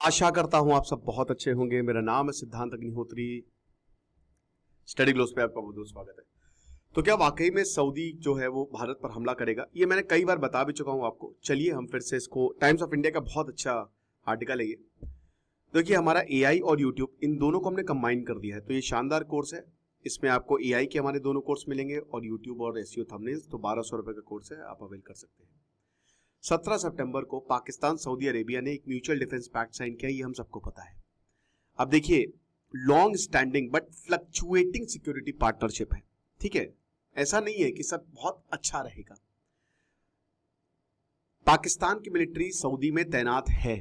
आशा करता हूं आप सब बहुत अच्छे होंगे। मेरा नाम है सिद्धांत अग्निहोत्री। स्टडी ग्लोस पे आपका बहुत बहुत स्वागत है। तो क्या वाकई में सऊदी जो है वो भारत पर हमला करेगा? ये मैंने कई बार बता भी चुका हूं आपको। चलिए हम फिर से इसको, टाइम्स ऑफ इंडिया का बहुत अच्छा आर्टिकल है ये। देखिए हमारा एआई और यूट्यूब इन दोनों को हमने कंबाइन कर दिया है, तो ये शानदार कोर्स है। इसमें आपको एआई के हमारे दोनों कोर्स मिलेंगे और यूट्यूब और एसईओ थंबनेल्स, तो 1200 रुपए का कोर्स है, आप अवेल कर सकते हैं। 17 सितंबर को पाकिस्तान सऊदी अरेबिया ने एक म्यूचुअल डिफेंस पैक्ट साइन किया, ये हम सबको पता है। अब देखिए, long standing but fluctuating security partnership है, ठीक है। ऐसा नहीं है कि सब बहुत अच्छा रहेगा। पाकिस्तान की मिलिट्री सऊदी में तैनात है,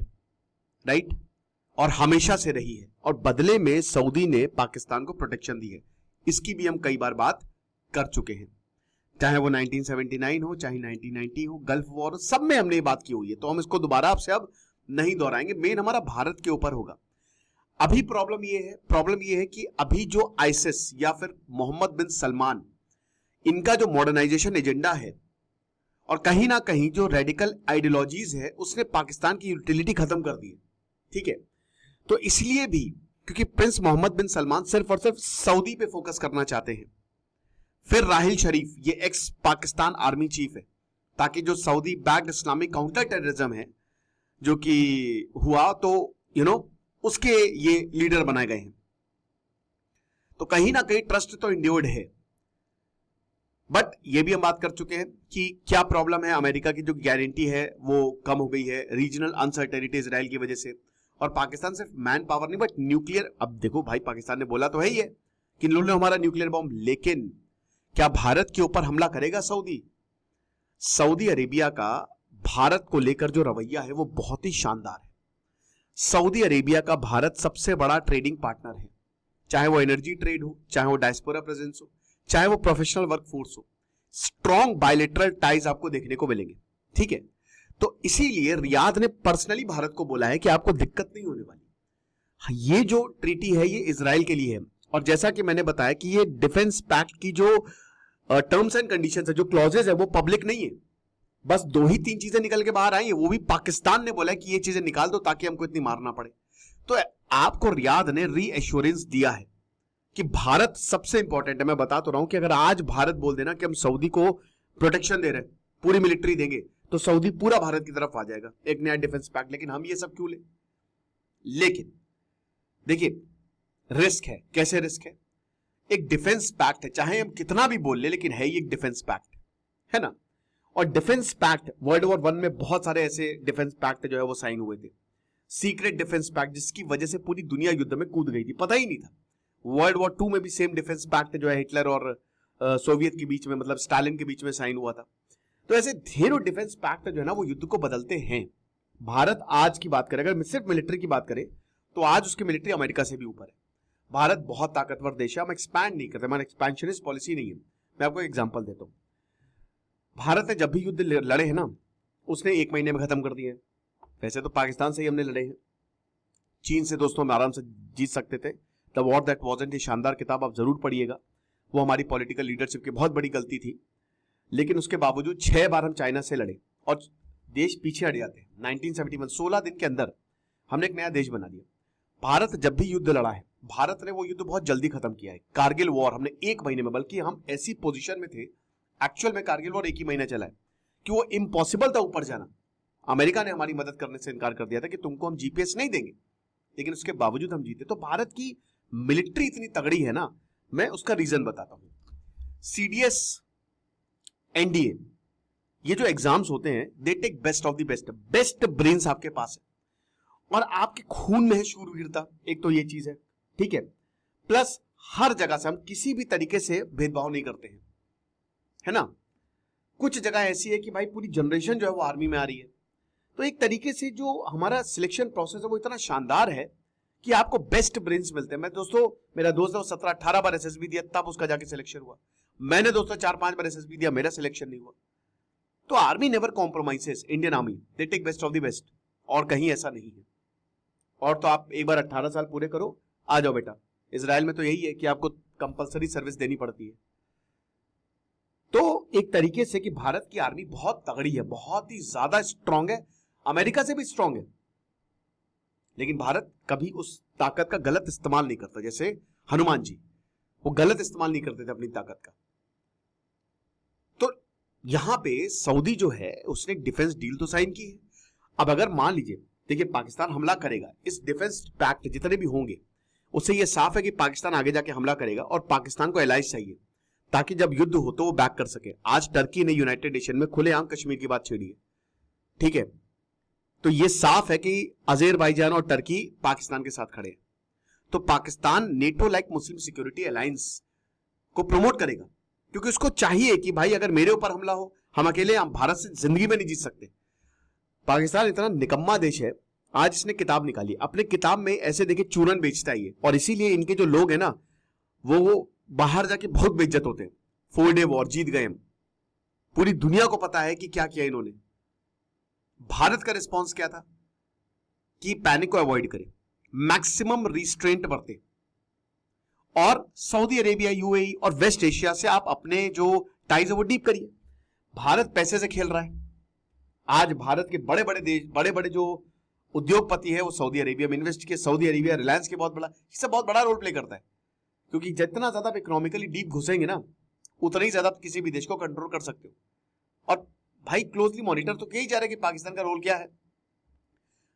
राइट, और हमेशा से रही है, और बदले में सऊदी ने पाकिस्तान को प्रोटेक्शन दी है। इसकी भी हम कई बार बात कर चुके हैं, चाहे वो 1979 हो, चाहे 1990 हो, गल्फ वॉर, सब में हमने ये बात की हुई है। तो हम इसको दोबारा आपसे अब नहीं दोहराएंगे। मेन हमारा भारत के ऊपर होगा। अभी प्रॉब्लम ये है कि अभी जो आईसिस या फिर मोहम्मद बिन सलमान, इनका जो मॉडर्नाइजेशन एजेंडा है और कहीं ना कहीं जो रेडिकल आइडियोलॉजीज है, उसने पाकिस्तान की यूटिलिटी खत्म कर दी है, ठीक है। तो इसलिए भी, क्योंकि प्रिंस मोहम्मद बिन सलमान सिर्फ और सिर्फ सऊदी पे फोकस करना चाहते हैं। फिर राहिल शरीफ, ये एक्स पाकिस्तान आर्मी चीफ है, ताकि जो Saudi backed Islamic counter terrorism है जो कि हुआ, तो उसके ये लीडर बनाए गए हैं। तो कहीं ना कहीं ट्रस्ट तो इंड्योर्ड है, बट ये भी हम बात कर चुके हैं कि क्या प्रॉब्लम है। अमेरिका की जो गारंटी है वो कम हो गई है, रीजनल अनसर्टेनिटी इजराइल की वजह से, और पाकिस्तान सिर्फ मैन पावर नहीं बट न्यूक्लियर। अब देखो भाई, पाकिस्तान ने बोला तो है ही है कि इन लोगों ने हमारा न्यूक्लियर बॉम्ब, लेकिन क्या भारत के ऊपर हमला करेगा सऊदी? सऊदी अरेबिया का भारत को लेकर जो रवैया है वो बहुत ही शानदार है। सऊदी अरेबिया का भारत सबसे बड़ा ट्रेडिंग पार्टनर है, चाहे वो एनर्जी ट्रेड हो, चाहे वो डायस्पोरा प्रेजेंस हो, चाहे वो प्रोफेशनल वर्कफोर्स हो। स्ट्रॉन्ग बायलेटरल टाइज आपको देखने को मिलेंगे, ठीक है। तो इसीलिए रियाद ने पर्सनली भारत को बोला है कि आपको दिक्कत नहीं होने वाली। ये जो ट्रीटी है ये इजराइल के लिए है, और जैसा कि मैंने बताया कि ये डिफेंस पैक्ट की जो टर्म्स एंड कंडीशंस है, जो क्लॉजेज है, वो पब्लिक नहीं है। बस 2 ही 3 चीजें निकल के बाहर आई है, वो भी पाकिस्तान ने बोला है कि ये चीजें निकाल दो ताकि हमको इतनी मारना पड़े। तो आपको रियाद ने रीएश्योरेंस दिया है कि भारत सबसे इंपॉर्टेंट है। मैं बता तो रहा हूं कि अगर आज भारत बोल देना कि हम सऊदी को प्रोटेक्शन दे रहे हैं, पूरी मिलिट्री देंगे, तो सऊदी पूरा भारत की तरफ आ जाएगा, एक नया डिफेंस पैक्ट। लेकिन हम ये सब क्यों ले? लेकिन देखिए, रिस्क है। कैसे रिस्क है? एक डिफेंस पैक्ट है, चाहे हम कितना भी बोल ले, लेकिन है ये एक डिफेंस पैक्ट, है ना। और डिफेंस पैक्ट, वर्ल्ड वॉर 1 में बहुत सारे ऐसे डिफेंस पैक्ट जो है वो साइन हुए थे, सीक्रेट डिफेंस पैक्ट, जिसकी वजह से पूरी दुनिया युद्ध में कूद गई थी, पता ही नहीं था। वर्ल्ड वॉर 2 में भी सेम डिफेंस पैक्ट जो है हिटलर और सोवियत के बीच में, मतलब स्टालिन के बीच में साइन हुआ था। तो ऐसे ढेरों डिफेंस पैक्ट जो है ना वो युद्ध को बदलते हैं। भारत आज की बात करें, अगर सिर्फ मिलिट्री की बात करें, तो आज उसकी मिलिट्री अमेरिका से भी ऊपर है। भारत बहुत ताकतवर देश है, हम एक्सपैंड नहीं करते, हमारा एक्सपेंशनिस्ट पॉलिसी नहीं है। मैं आपको एग्जांपल देता हूं। भारत ने जब भी युद्ध लड़े हैं ना, उसने 1 महीने में खत्म कर दिए। वैसे तो पाकिस्तान से ही हमने लड़े हैं, चीन से दोस्तों हम आराम से जीत सकते थे। द वॉर दैट वॉजंट, ये शानदार किताब आप जरूर पढ़िएगा। वो हमारी पॉलिटिकल लीडरशिप की बहुत बड़ी गलती थी, लेकिन उसके बावजूद 6 बार हम चाइना से लड़े और देश पीछे हट जाते हैं। 1971 16 दिन के अंदर हमने एक नया देश बना दिया। भारत जब भी युद्ध लड़ा है, भारत ने वो युद्ध बहुत जल्दी खत्म किया है। कारगिल वॉर हमने 1 महीने में, बल्कि हम ऐसी पोजीशन में थे, एक्चुअल में कारगिल वॉर 1 ही महीना चला है, कि वो इम्पॉसिबल था ऊपर जाना। अमेरिका ने हमारी मदद करने से इनकार कर दिया था कि तुमको हम जीपीएस नहीं देंगे, लेकिन उसके बावजूद हम जीते। तो भारत की मिलिट्री इतनी तगड़ी है ना, मैं उसका रीजन बताता हूं। सीडीएस, एनडीए, ये जो एग्जाम्स होते हैं, they take best of the best, best brains आपके पास है, और आपके खून में है शूरवीरता। एक तो ये चीज है, ठीक है। प्लस हर जगह से हम किसी भी तरीके से भेदभाव नहीं करते हैं, है ना। कुछ जगह ऐसी है कि भाई पूरी जनरेशन जो है वो आर्मी में आ रही है। तो एक तरीके से जो हमारा सिलेक्शन प्रोसेस है वो इतना शानदार है कि आपको बेस्ट ब्रेन्स मिलते हैं। मैं दोस्तों, मेरा दोस्त है 17-18 बार एसएसबी दिया, तब उसका जाके सिलेक्शन हुआ। मैंने दोस्तों 4-5 बार एसएसबी दिया, मेरा सिलेक्शन नहीं हुआ। तो army never compromises, Indian army they take best of the best, और कहीं ऐसा नहीं है। और तो आप एक बार 18 साल पूरे करो, आ जाओ बेटा। इजराइल में तो यही है कि आपको कंपलसरी सर्विस देनी पड़ती है। तो एक तरीके से कि भारत की आर्मी बहुत तगड़ी है, बहुत ही ज्यादा स्ट्रांग है, अमेरिका से भी स्ट्रांग है। लेकिन भारत कभी उस ताकत का गलत इस्तेमाल नहीं करता। जैसे हनुमान जी, वो गलत इस्तेमाल नहीं करते थे अपनी ताकत का। तो यहां पे सऊदी जो है उसने डिफेंस डील तो साइन की है। अब अगर मान लीजिए, देखिए पाकिस्तान हमला करेगा, इस डिफेंस पैक्ट जितने भी होंगे उससे ये साफ है कि पाकिस्तान आगे जाके हमला करेगा और पाकिस्तान को एलाइज चाहिए ताकि जब युद्ध हो तो वो बैक कर सके। आज टर्की ने यूनाइटेड नेशन में खुलेआम कश्मीर की बात छेड़ी है, ठीक है। तो ये साफ है कि अजरबैजान और टर्की पाकिस्तान के साथ खड़े हैं। तो पाकिस्तान नेटो लाइक मुस्लिम सिक्योरिटी अलायंस को प्रमोट करेगा, क्योंकि उसको चाहिए कि भाई अगर मेरे ऊपर हमला हो, हम अकेले भारत से जिंदगी में नहीं जीत सकते। पाकिस्तान इतना निकम्मा देश है, आज इसने किताब निकाली, अपने किताब में ऐसे देखिए चूरन बेचता है ये, और इसीलिए इनके जो लोग हैं ना वो बाहर जाके बहुत बेइज्जत होते हैं। 4 डे वॉर जीत गए हम, पूरी दुनिया को पता है कि क्या किया इन्होंने। भारत का रिस्पॉन्स क्या था कि पैनिक को अवॉइड करें, मैक्सिमम रिस्ट्रेंट बरते, और सऊदी अरेबिया, यूएई और वेस्ट एशिया से आप अपने जो टाइज है वो डीप करिए। भारत पैसे से खेल रहा है। आज भारत के बड़े बड़े देश, बड़े बड़े जो उद्योगपति है वो सऊदी अरेबिया में इन्वेस्ट किए। सऊदी अरेबिया रिलायंस के बहुत बड़ा, इससे बहुत बड़ा रोल प्ले करता है, क्योंकि जितना ज्यादा आप इकोनॉमिकली डीप घुसेंगे ना उतना ही ज्यादा किसी भी देश को कंट्रोल कर सकते हो। और भाई क्लोजली मॉनिटर तो किया ही जा रहा है कि पाकिस्तान का रोल क्या है।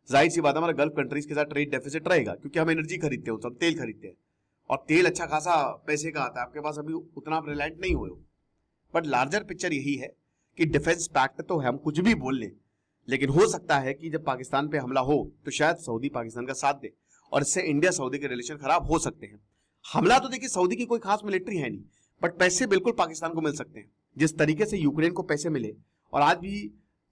जाहिर सी बात है हमारा गल्फ कंट्रीज के साथ ट्रेड डेफिसिट रहेगा, क्योंकि हम एनर्जी खरीदते हैं, सब तेल खरीदते हैं, और तेल अच्छा खासा पैसे का आता है, आपके पास अभी उतना आप रिलायंट नहीं हुए हो। बट लार्जर पिक्चर यही है कि डिफेंस पैक्ट तो हम कुछ भी बोल लें, लेकिन हो सकता है कि जब पाकिस्तान पे हमला हो तो शायद सऊदी पाकिस्तान का साथ दे, और इससे इंडिया सऊदी के रिलेशन खराब हो सकते हैं। हमला तो देखिए सऊदी की कोई खास मिलिट्री है नहीं, बट पैसे बिल्कुल पाकिस्तान को मिल सकते हैं। जिस तरीके से यूक्रेन को पैसे मिले, और आज भी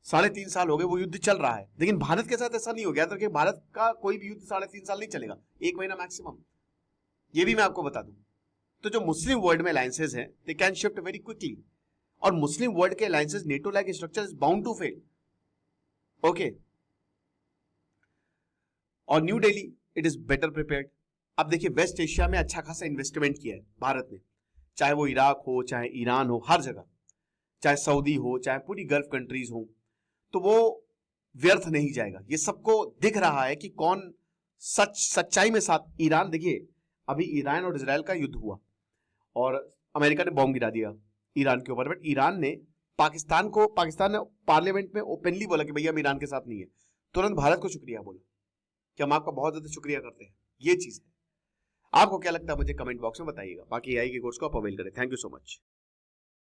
3.5 साल हो गए वो युद्ध चल रहा है, लेकिन भारत के साथ ऐसा नहीं हो गया था कि भारत का कोई भी युद्ध 3.5 साल नहीं चलेगा, 1 महीना मैक्सिमम। ये भी मैं आपको बता दूं, तो जो मुस्लिम वर्ल्ड में अलायंसेज हैं they can shift very quickly, और मुस्लिम वर्ल्ड के alliances NATO like structure is bound to fail. Okay, और New Delhi it is better prepared. अब देखिए वेस्ट एशिया में अच्छा खासा इन्वेस्टमेंट किया है भारत ने, चाहे वो इराक हो, चाहे ईरान हो, हर जगह, चाहे सऊदी हो, चाहे पूरी गल्फ कंट्रीज हो, तो वो व्यर्थ नहीं जाएगा। ये सबको दिख रहा है कि कौन सच्चाई में साथ। ईरान देखिए, अभी ईरान और इजराइल का युद्ध हुआ और अमेरिका ने बॉम्ब गिरा दिया ईरान के ऊपर, बट ईरान ने पाकिस्तान ने पार्लियामेंट में ओपनली बोला कि भैया हम ईरान के साथ नहीं है। तुरंत भारत को शुक्रिया बोला कि हम आपका बहुत ज्यादा शुक्रिया करते हैं। ये चीज है। आपको क्या लगता है मुझे कमेंट बॉक्स में बताइएगा। बाकी AI के कोर्स को आप अवेल करें। Thank you so much.